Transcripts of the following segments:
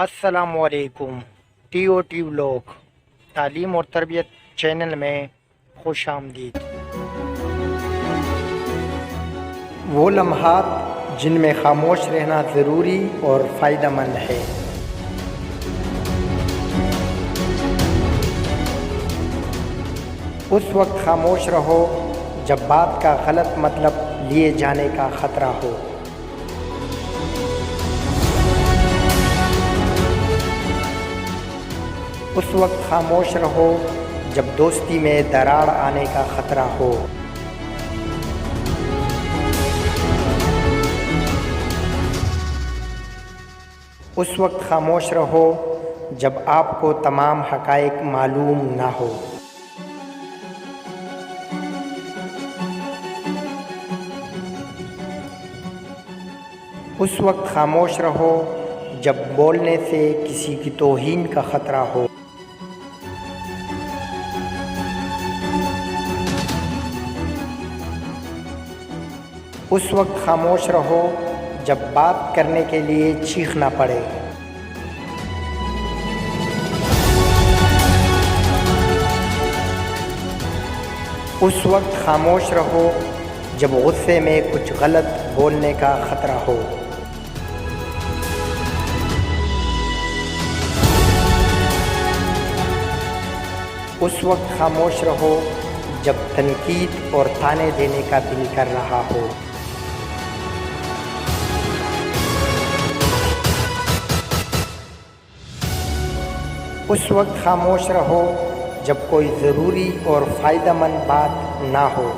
السلام علیکم۔ T O T vlog تعلیم اور تربیت چینل میں خوش آمدید۔ وہ لمحات جن میں خاموش رہنا ضروری اور فائدہ مند ہے۔ اس وقت خاموش رہو جب بات کا غلط مطلب لیے جانے کا خطرہ ہو۔ اس وقت خاموش رہو جب دوستی میں دراڑ آنے کا خطرہ ہو۔ اس وقت خاموش رہو جب آپ کو تمام حقائق معلوم نہ ہو۔ اس وقت خاموش رہو جب بولنے سے کسی کی توہین کا خطرہ ہو۔ اس وقت خاموش رہو جب بات کرنے کے لیے چیخنا پڑے۔ اس وقت خاموش رہو جب غصے میں کچھ غلط بولنے کا خطرہ ہو۔ اس وقت خاموش رہو جب تنقید اور طعنے دینے کا دل کر رہا ہو۔ اس وقت خاموش رہو جب کوئی ضروری اور فائدہ مند بات نہ ہو۔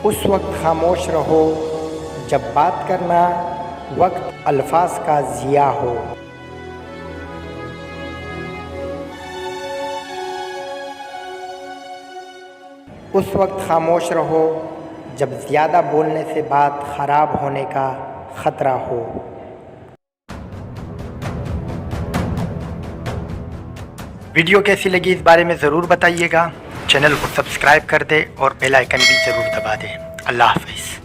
اس وقت خاموش رہو جب بات کرنا وقت الفاظ کا ضیاع ہو۔ اس وقت خاموش رہو جب زیادہ بولنے سے بات خراب ہونے کا خطرہ ہو۔ ویڈیو کیسی لگی اس بارے میں ضرور بتائیے گا۔ چینل کو سبسکرائب کر دیں اور بیل آئیکن بھی ضرور دبا دیں۔ اللہ حافظ۔